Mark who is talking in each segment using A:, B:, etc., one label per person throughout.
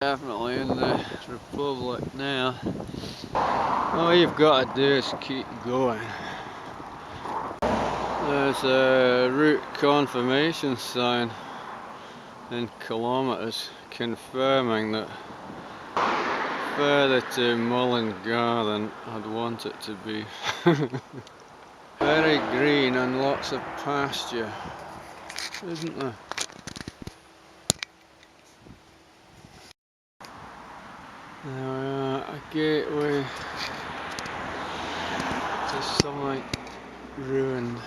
A: Definitely in the Republic now. All you've got to do is keep going. There's a route confirmation sign in kilometres confirming that further to Mullingar than I'd want it to be. Very green and lots of pasture, isn't there? Now we are a gateway to something ruined.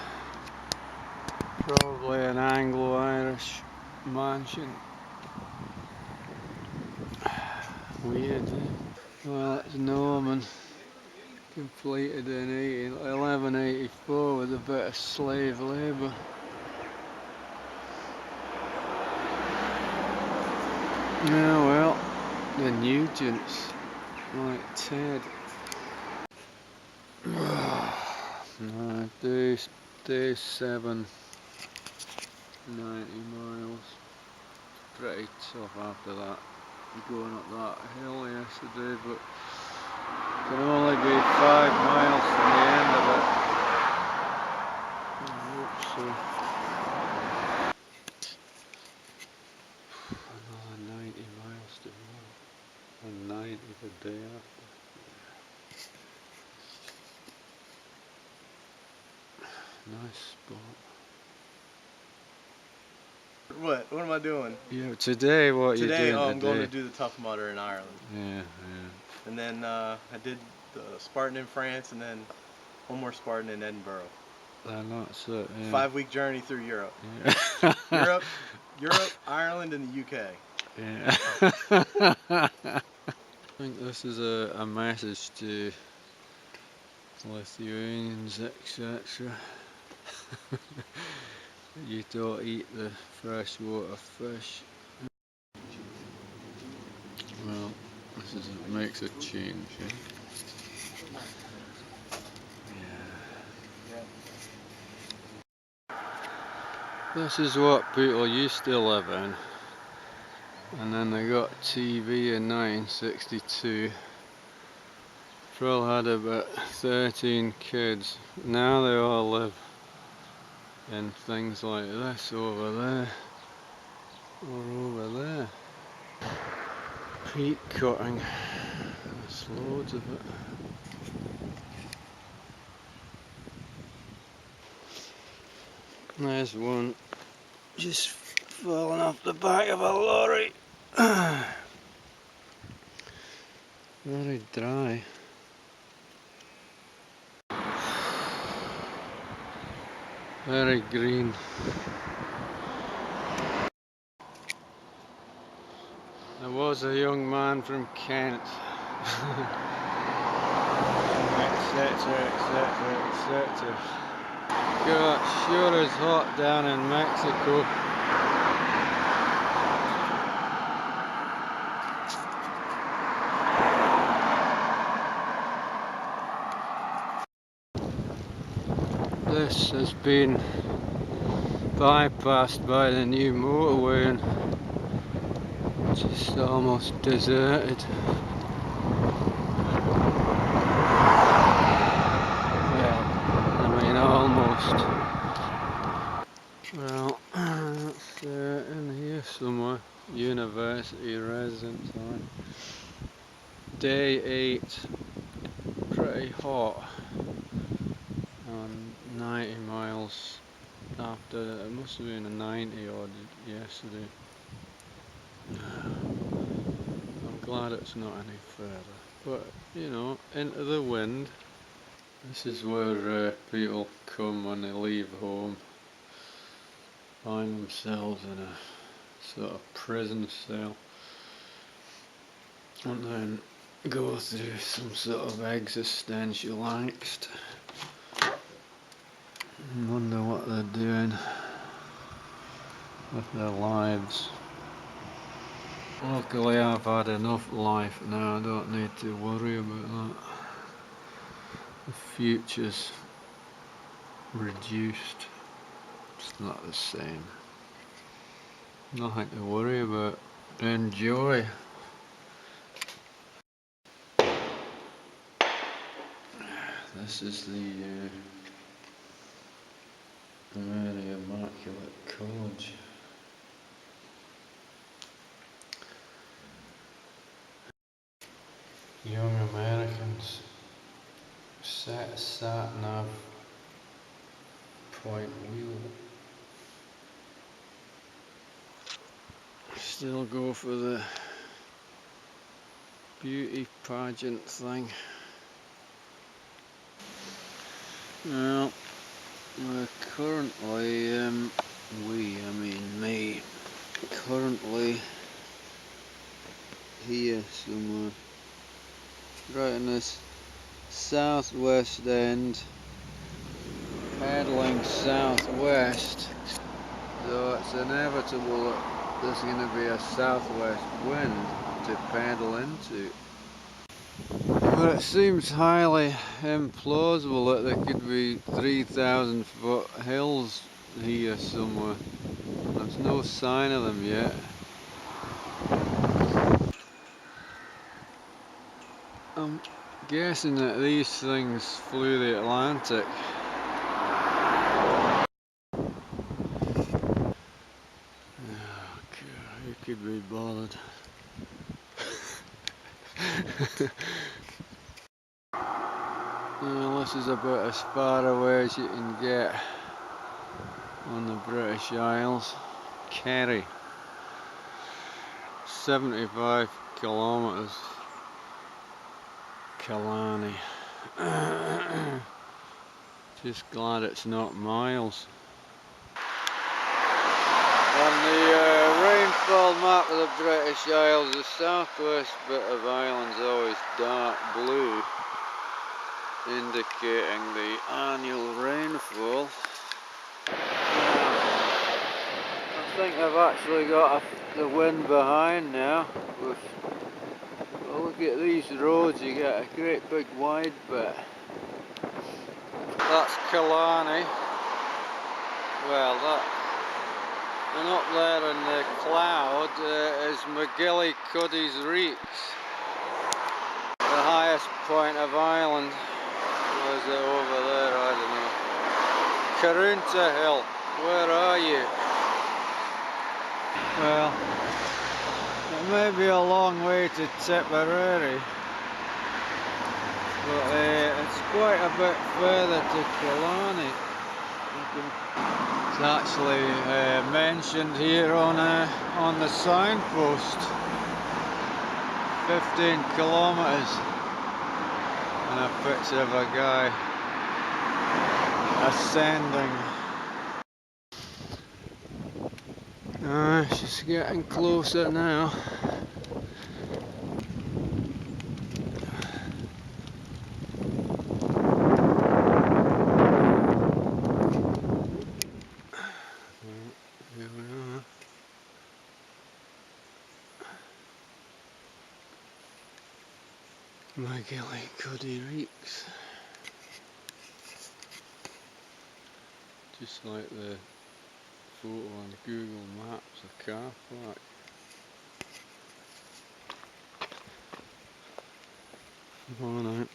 A: Probably an Anglo-Irish mansion. Weird, eh? Well, it's Norman. Completed in 1184 with a bit of slave labour. Yeah, well, the Nugents, like Ted. Day 7, 90 miles. Pretty tough after that, going up that hill yesterday, but can only be 5 miles from the end of it. I hope so. Another 90 miles to go, and 90 the day after. Nice spot.
B: What am I doing?
A: Yeah, today what you doing today?
B: I'm going to do the Tough Mudder in Ireland.
A: Yeah.
B: And then I did the Spartan in France, and then one more Spartan in Edinburgh.
A: That's it, yeah.
B: 5-week journey through Europe.
A: Yeah.
B: Europe, Ireland, and the UK.
A: Yeah. I think this is a message to Lithuanians, etc. You don't eat the freshwater fish. Well, makes a change, eh? This is what people used to live in, and then they got TV in 1962. Phil had about 13 kids. Now they all live in things like this over there, or over there. Peat cutting, there's loads of it. There's one just falling off the back of a lorry. Very dry. Very green. There was a young man from Kent, etc, etc, etc. God, sure is hot down in Mexico. This has been bypassed by the new motorway and just almost deserted. Well, I mean almost. Well, that's in here somewhere. University residence line. Day 8, pretty hot. 90 miles after, it must have been a 90 odd yesterday. I'm glad it's not any further, but you know, into the wind. This is where people come when they leave home, find themselves in a sort of prison cell, and then go through some sort of existential angst. I wonder what they're doing with their lives. Luckily I've had enough life now, I don't need to worry about that. The future's reduced, it's not the same. Nothing to worry about, enjoy. This is the Mary Immaculate College. Young Americans set sat-nav point wheel. Still go for the beauty pageant thing. Well, we're currently, I mean me, currently here somewhere, right in this southwest end, paddling southwest, so it's inevitable that there's going to be a southwest wind to paddle into. But it seems highly implausible that there could be 3,000 foot hills here somewhere. There's no sign of them yet. I'm guessing that these things flew the Atlantic. Oh God, who could be bothered? Well, this is about as far away as you can get on the British Isles. Kerry, 75 kilometres. Killarney. Just glad it's not miles. On the rainfall map of the British Isles, the southwest bit of Ireland's always dark blue, indicating the annual rainfall. I think I've actually got the wind behind now. Well, look at these roads, you get a great big wide bit. That's Killarney. Well, and up there in the cloud is McGillycuddy's Reeks, the highest point of Ireland. Or is it over there? I don't know. Carunta Hill, where are you? Well, it may be a long way to Tipperary, but it's quite a bit further to Killarney. It's actually mentioned here on the signpost. 15 kilometres, and a picture of a guy ascending. It's just getting closer now. Here we are. McGillycuddy Reeks. Just like the photo on Google Maps, a car park. Come on out.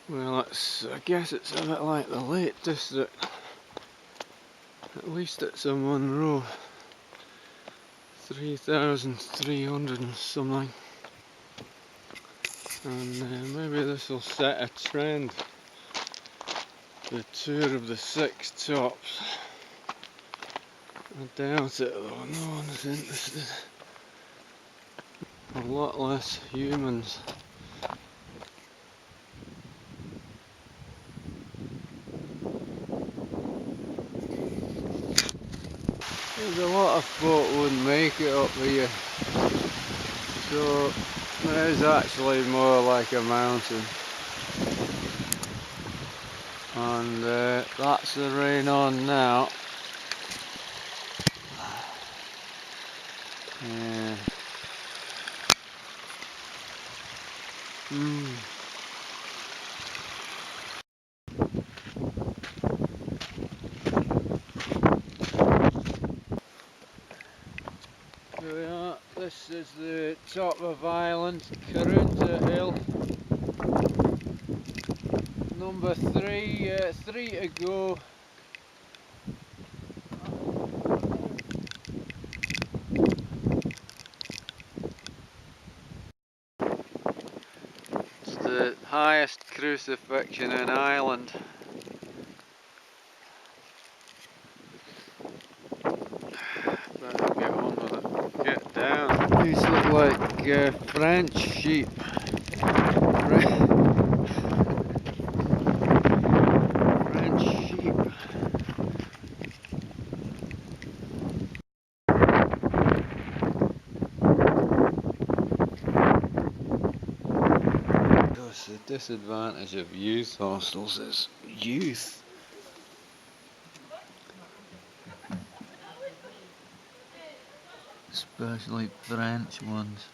A: Well, I guess it's a bit like the Lake District. At least it's in Monroe. 3,300 and something. And maybe this will set a trend. The tour of the six tops. I doubt it though, no one is interested. A lot less humans. There's a lot of folk wouldn't make it up here. So it is actually more like a mountain. And that's the rain on now. Yeah. Here we are, This is the top of Ireland, Carunta Hill. Number 3, 3 to go. It's the highest crucifixion in Ireland. Better get on with it. Get down. These look like French sheep. French sheep. Because the disadvantage of youth hostels is youth. Especially French ones.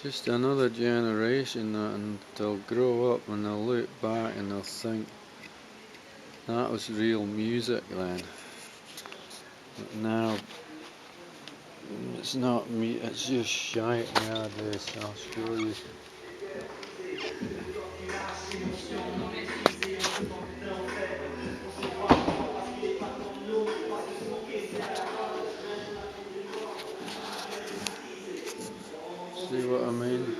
A: Just another generation that, and they'll grow up and they'll look back and they'll think that was real music then. But now it's not me, it's just shite nowadays. I'll show you. See what I mean?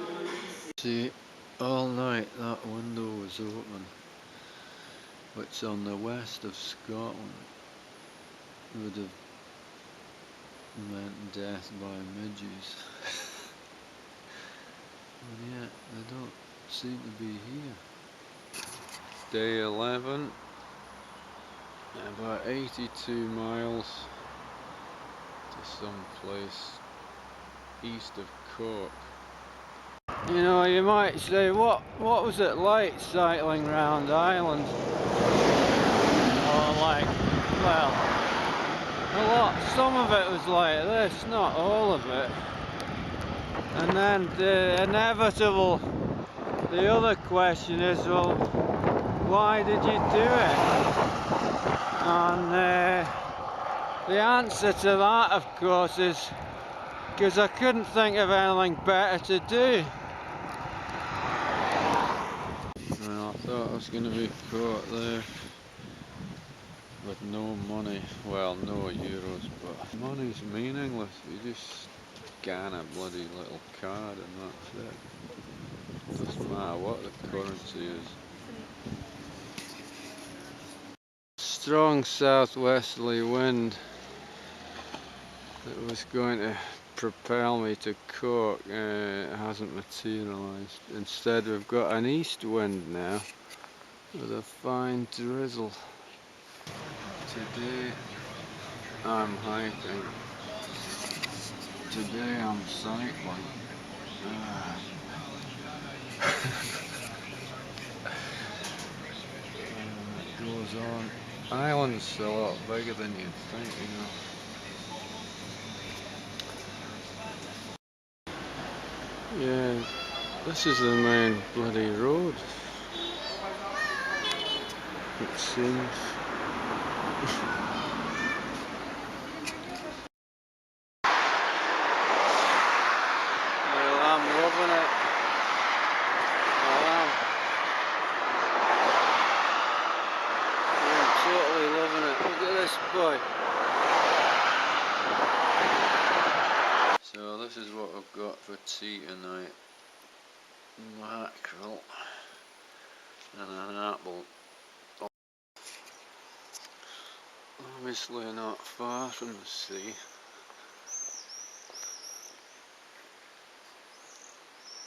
A: See, all night that window was open, which on the west of Scotland would have meant death by midges. And yet they don't seem to be here. Day 11, about 82 miles to some place east of Cork. You know, you might say, what was it like cycling round Ireland? Or like, well, some of it was like this, not all of it. And then the inevitable, the other question is, well, why did you do it? And the answer to that, of course, is because I couldn't think of anything better to do. Well, I thought I was going to be caught there with no money. Well, no euros, but money's meaningless. You just scan a bloody little card and that's it. Doesn't matter what the currency is. Strong southwesterly wind that was going to propel me to Cork hasn't materialised. Instead we've got an east wind now with a fine drizzle. Today I'm hiking. Today I'm cycling. It goes on. Ireland's a lot bigger than you'd think, you know. Yeah, this is the main bloody road, it seems. Well, I'm loving it. I am. I'm totally loving it. Look at this boy. So this is what I've got for tea tonight. Mackerel and an apple. Obviously not far from the sea.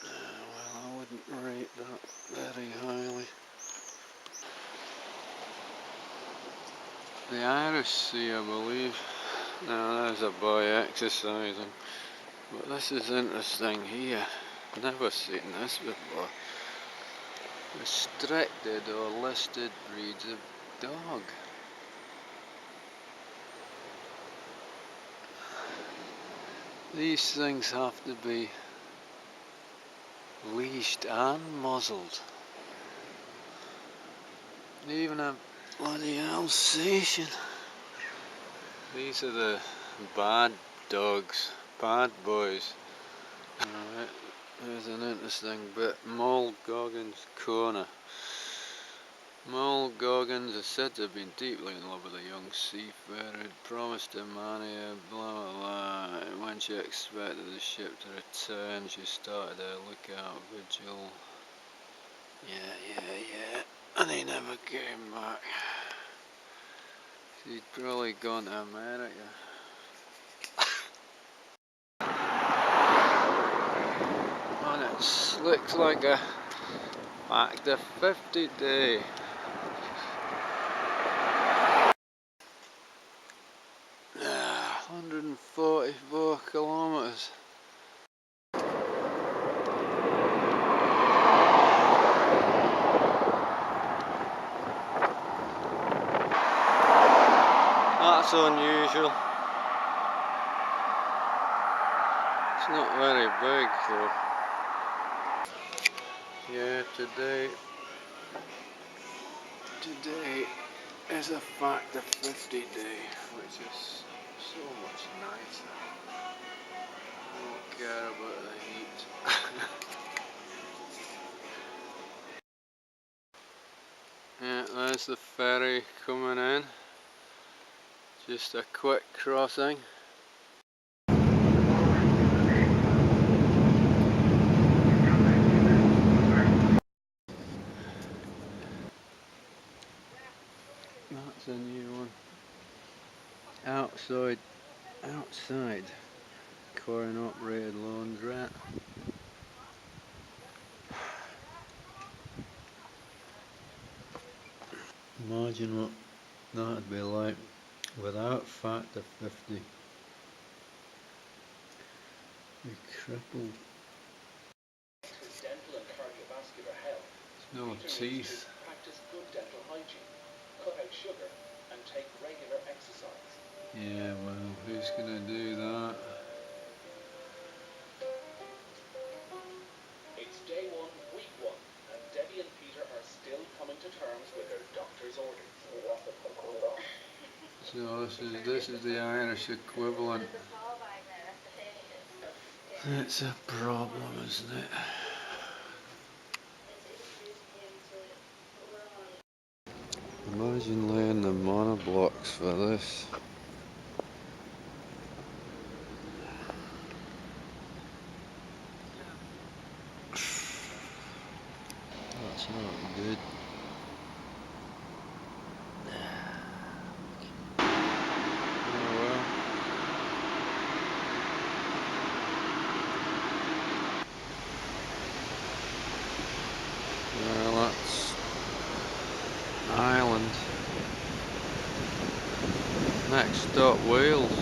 A: Well, I wouldn't rate that very highly. The Irish Sea, I believe. Now there's a boy exercising. But this is interesting here. Never seen this before. Restricted or listed breeds of dog. These things have to be leashed and muzzled. Even a bloody Alsatian. These are the bad dogs. bad boys. Alright, here's an interesting bit. Moll Goggins' Corner. Moll Goggins is said to have been deeply in love with a young seafarer who'd promised to marry her, blah blah blah. When she expected the ship to return, she started her lookout vigil. Yeah. And he never came back. He'd probably gone to America. And it looks like a Factor 50 day. Ah, 144 kilometers. That's unusual. It's not very big though. Yeah, today is a Factor 50 day, which is so much nicer. I don't care about the heat. Yeah, there's the ferry coming in. Just a quick crossing. That's a new one. Outside coin operated laundrette. Imagine what that'd be like without Factor 50. Be crippled.
C: Dental and cardiovascular health.
A: No teeth.
C: Practice good dental hygiene, cut out sugar, and take regular exercise.
A: Yeah, well, who's gonna do that?
C: It's day one, week one, and Debbie and Peter are still coming to terms with their doctor's orders.
A: So this is the Irish equivalent. It's a problem, isn't it? Imagine laying the monoblocks for this. That's not good. Oh well. Well, that's Ireland. Next stop, Wales.